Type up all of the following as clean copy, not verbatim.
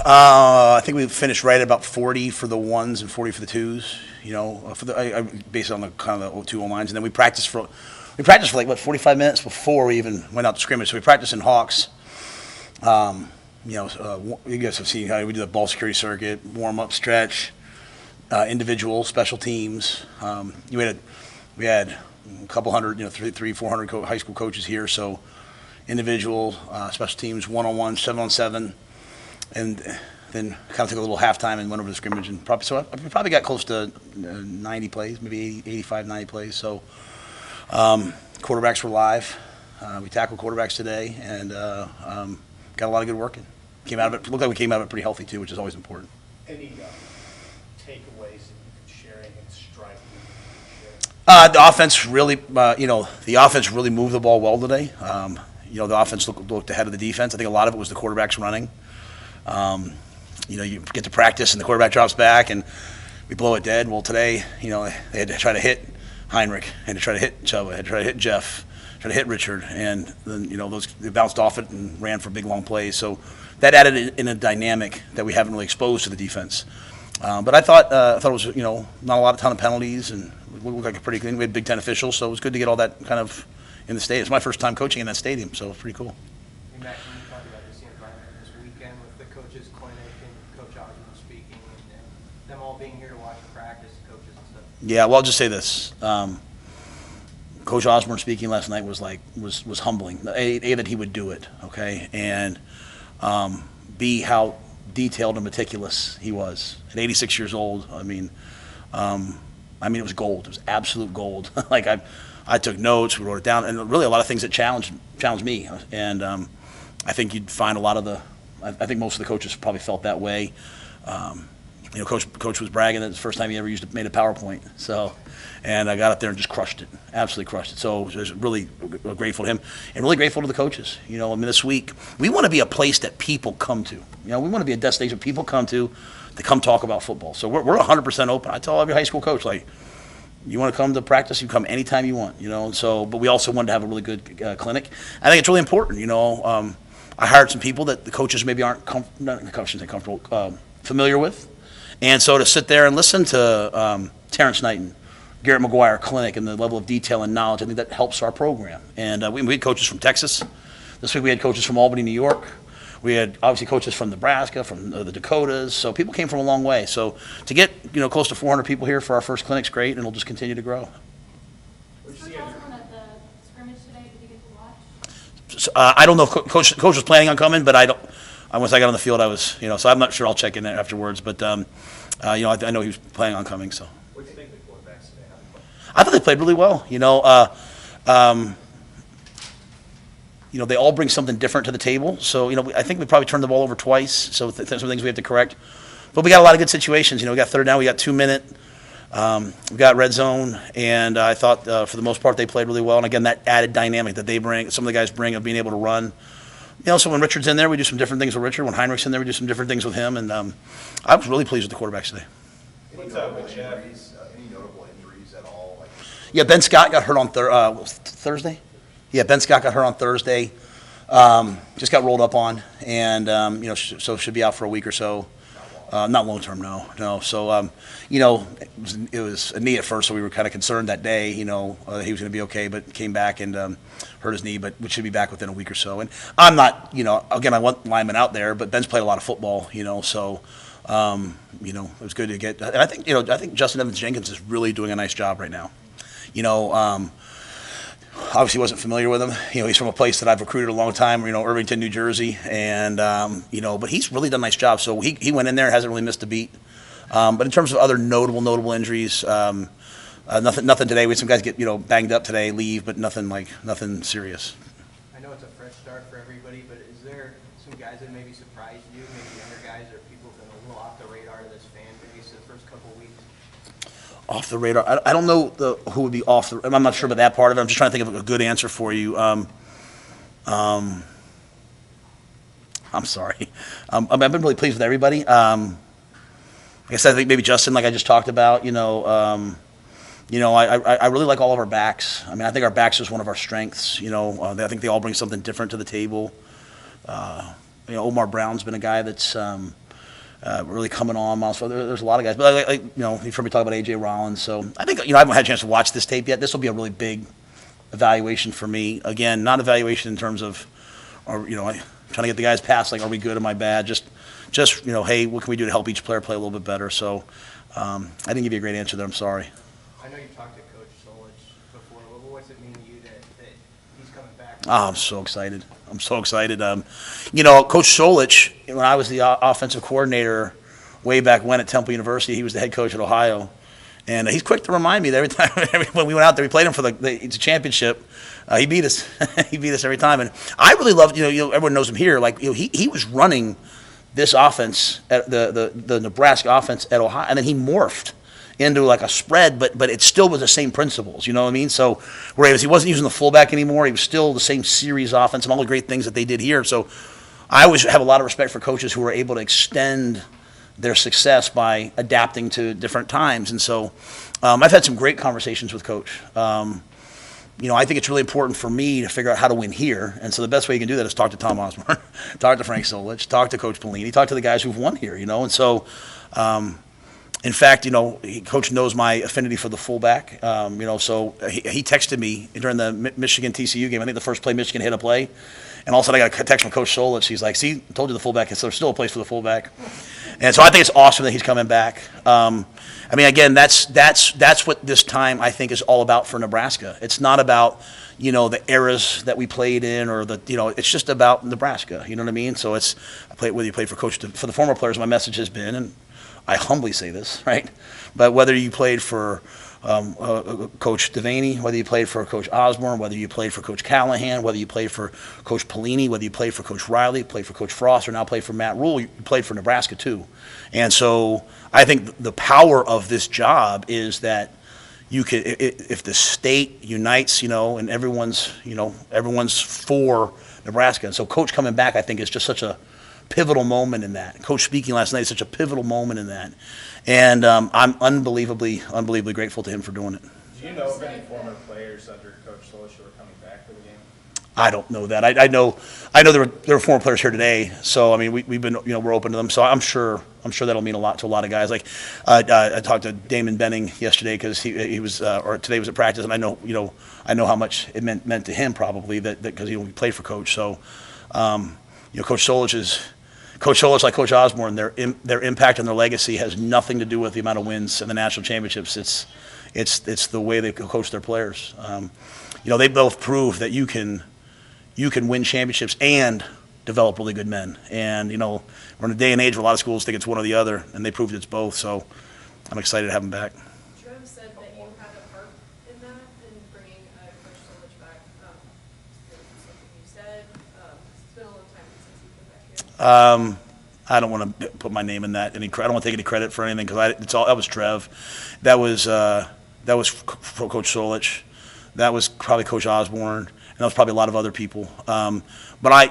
I think we finished right at about 40 for the ones and 40 for the twos. Based on the kind of the two lines, and then we practiced for like 45 minutes before we even went out to scrimmage. So we practiced in Hawks. You guys have seen how we do the ball security circuit, warm up, stretch, individual, special teams. We had a couple hundred, 400 high school coaches here. So individual, special teams, 1-on-1, 7-on-7, and then kind of took a little halftime and went over to scrimmage, and we probably got close to 90 plays, maybe 85, 90 plays. So quarterbacks were live. We tackled quarterbacks today, and got a lot of good work in. Looked like we came out of it pretty healthy too, which is always important. Any takeaways that you could share, anything striking The offense really, the offense really moved the ball well today. The offense looked ahead of the defense. I think a lot of it was the quarterbacks running. You get to practice and the quarterback drops back and we blow it dead. Well, today, they had to try to hit Heinrich, had to try to hit Chuba, had to try to hit Jeff, try to hit Richard, and then they bounced off it and ran for big long plays. So that added in a dynamic that we haven't really exposed to the defense. But I thought it was not a ton of penalties, and it looked like a pretty clean. We had Big Ten officials, so it was good to get all that kind of in the stadium. It's my first time coaching in that stadium, so it's pretty cool. Hey, Matt, can you talk about just the environment this weekend with the coaches clinic and Coach Osborne speaking, and them all being here to watch the practice, coaches and stuff? Yeah, well, I'll just say this. Coach Osborne speaking last night was humbling. A, that he would do it, okay, and B, how detailed and meticulous he was. At 86 years old, it was gold. It was absolute gold. Like I took notes, we wrote it down, and really a lot of things that challenged me. And I think you'd find a lot of I think most of the coaches probably felt that way. Coach was bragging that it's the first time he ever made a PowerPoint. So, and I got up there and just crushed it, absolutely crushed it. So I was really grateful to him and really grateful to the coaches. This week, we want to be a place that people come to. We want to be a destination people come to come talk about football. So we're 100% open. I tell every high school coach, like, you want to come to practice, you come anytime you want, but we also wanted to have a really good clinic. I think it's really important, I hired some people that the coaches maybe aren't comfortable, familiar with. And so to sit there and listen to Terrence Knighton, Garrett McGuire clinic, and the level of detail and knowledge, I think that helps our program. And we had coaches from Texas. This week we had coaches from Albany, New York. We had obviously coaches from Nebraska, from the Dakotas. So people came from a long way. So to get close to 400 people here for our first clinic's great, and it'll just continue to grow. Was Coach Osborne at the scrimmage today? Did you get to watch? So, I don't know if Coach was planning on coming, but once I got on the field, I was, so I'm not sure. I'll check in there afterwards. But, I know he was planning on coming. So. What do you think of the quarterbacks today? I thought they played really well. They all bring something different to the table. So, I think we probably turned the ball over twice. So some things we have to correct. But we got a lot of good situations. We got third down. We got 2 minute. We got red zone. And I thought for the most part they played really well. And, again, that added dynamic that they bring, some of the guys bring of being able to run. So when Richard's in there, we do some different things with Richard. When Heinrich's in there, we do some different things with him. And I was really pleased with the quarterbacks today. Any notable injuries at all? Yeah, Ben Scott got hurt on Thursday. Yeah, Ben Scott got hurt on Thursday. Just got rolled up on, and so should be out for a week or so. Not long term, no. So it was a knee at first, so we were kind of concerned that day. He was going to be okay, but came back and hurt his knee. But we should be back within a week or so. And I'm not, again, I want linemen out there, but Ben's played a lot of football, so. It was good to get. And I think Justin Evans Jenkins is really doing a nice job right now. Obviously wasn't familiar with him. He's from a place that I've recruited a long time, Irvington, New Jersey, and but he's really done a nice job. So he went in there, hasn't really missed a beat. But in terms of other notable injuries, nothing today. We had some guys get banged up today, leave, but nothing serious. I know it's a fresh start for everybody, but is there some guys that maybe surprised you, maybe younger guys or people that are a little off the radar of this fan base the first couple of weeks? Off the radar. I don't know who would be off the. I'm not sure about that part of it. I'm just trying to think of a good answer for you. I'm sorry. I've been really pleased with everybody. I guess I think maybe Justin, like I just talked about. I really like all of our backs. I think our backs is one of our strengths. I think they all bring something different to the table. Omar Brown's been a guy that's really coming on. So there's a lot of guys. But, you've heard me talk about A.J. Rollins. So I think, I haven't had a chance to watch this tape yet. This will be a really big evaluation for me. Again, not evaluation in terms of, trying to get the guys past, like, are we good, am I bad? Just hey, what can we do to help each player play a little bit better? So I didn't give you a great answer there. I'm sorry. I know you've talked to Coach Solich before. What's it mean to you that he's coming back? Oh, I'm so excited. Coach Solich, when I was the offensive coordinator way back when at Temple University, he was the head coach at Ohio. And he's quick to remind me that every time when we went out there, we played him for the championship. He beat us. He beat us every time. And I really loved, everyone knows him here. Like, he was running this offense, at the Nebraska offense at Ohio, and then he morphed into like a spread, but it still was the same principles, you know what I mean? So whereas he wasn't using the fullback anymore, he was still the same series offense and all the great things that they did here. So I always have a lot of respect for coaches who are able to extend their success by adapting to different times. And so I've had some great conversations with Coach. I think it's really important for me to figure out how to win here. And so the best way you can do that is talk to Tom Osborne, talk to Frank Solich, talk to Coach Pelini, talk to the guys who've won here, And so, in fact, Coach knows my affinity for the fullback. So he texted me during the Michigan TCU game. I think the first play, Michigan hit a play. And all of a sudden I got a text from Coach Solich. He's like, see, I told you the fullback, so there's still a place for the fullback. And so I think it's awesome that he's coming back. Again, that's what this time I think is all about for Nebraska. It's not about, the eras that we played in or it's just about Nebraska. You know what I mean? So whether you play for the former players, my message has been, and I humbly say this, right? But whether you played for Coach Devaney, whether you played for Coach Osborne, whether you played for Coach Callahan, whether you played for Coach Pelini, whether you played for Coach Riley, played for Coach Frost, or now play for Matt Rhule, you played for Nebraska too. And so I think the power of this job is that you could, if the state unites, and everyone's for Nebraska. And so Coach coming back, I think, is just such a pivotal moment in that. Coach speaking last night is such a pivotal moment in that. And I'm unbelievably grateful to him for doing it. Do you know of any former players under Coach Solich who are coming back for the game? I don't know that. I know there were former players here today. So we've been we're open to them. So I'm sure that'll mean a lot to a lot of guys. Like I talked to Damon Benning yesterday because he was or today was at practice, and I know how much it meant to him probably that because he played for Coach. So Coach Solich, like Coach Osborne, their impact and their legacy has nothing to do with the amount of wins in the national championships. It's the way they coach their players. They both prove that you can win championships and develop really good men. And we're in a day and age where a lot of schools think it's one or the other, and they proved it's both. So I'm excited to have them back. Trev said that you had a part in that, in bringing Coach Solich back. Something you said. It's been a long time since you've been back here. I don't want to put my name in that. I don't want to take any credit for anything because that was Trev. That was Coach Solich. That was probably Coach Osborne, and that was probably a lot of other people. But I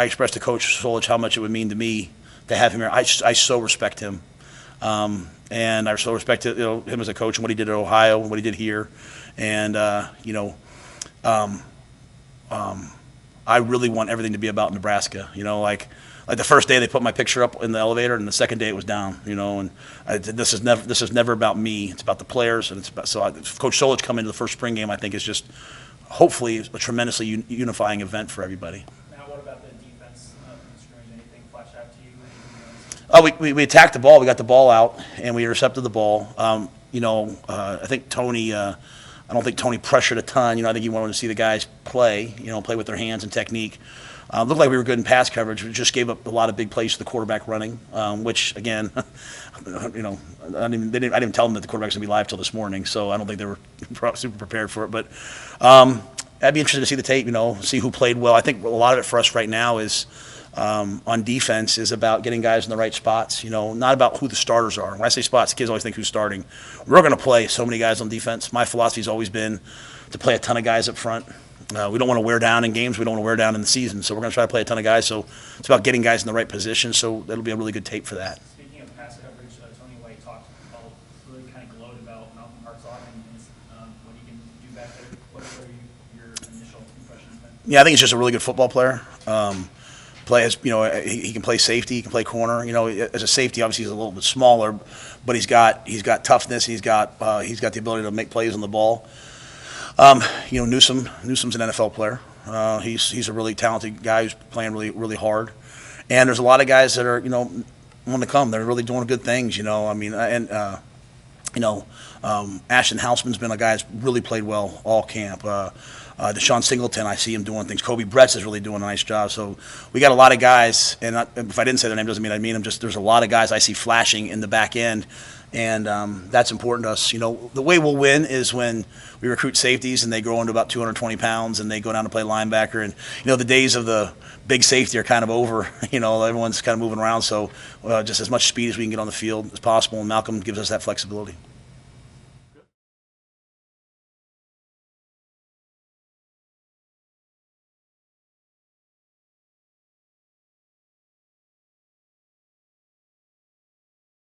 expressed to Coach Solich how much it would mean to me to have him here. I so respect him, and I so respect him as a coach and what he did at Ohio and what he did here, and I really want everything to be about Nebraska. Like the first day they put my picture up in the elevator, and the second day it was down. And this is never about me. It's about the players, and Coach Solich coming to the first spring game, I think, is just hopefully a tremendously unifying event for everybody. Now, what about the defense in the scrimmage? Anything flash out to you? We attacked the ball. We got the ball out, and we intercepted the ball. I think Tony. I don't think Tony pressured a ton. I think he wanted to see the guys play with their hands and technique. Looked like we were good in pass coverage. We just gave up a lot of big plays to the quarterback running, which again, I didn't tell them that the quarterback's gonna be live till this morning, so I don't think they were super prepared for it. But I'd be interested to see the tape. See who played well. I think a lot of it for us right now is on defense is about getting guys in the right spots. Not about who the starters are. When I say spots, kids always think who's starting. We're going to play so many guys on defense. My philosophy has always been to play a ton of guys up front. We don't want to wear down in games. We don't want to wear down in the season. So we're going to try to play a ton of guys. So it's about getting guys in the right position. So that'll be a really good tape for that. Speaking of pass coverage, Tony White talked about really kind of glowed about Malcolm Hartzog and what he can do back there. What are your initial impressions been? Yeah, I think he's just a really good football player. play as, he can play safety, he can play corner. As a safety, obviously he's a little bit smaller, but he's got toughness. He's got the ability to make plays on the ball. Newsom's an NFL player. He's a really talented guy who's playing really, really hard. And there's a lot of guys that are, want to come. They're really doing good things, Ashton Houseman's been a guy that's really played well all camp. Deshaun Singleton, I see him doing things. Kobe Bretz is really doing a nice job. So we got a lot of guys, and if I didn't say their name, doesn't mean I mean them. Just there's a lot of guys I see flashing in the back end, and that's important to us. The way we'll win is when we recruit safeties and they grow into about 220 pounds and they go down to play linebacker. And the days of the big safety are kind of over. Everyone's kind of moving around. So just as much speed as we can get on the field as possible, and Malcolm gives us that flexibility.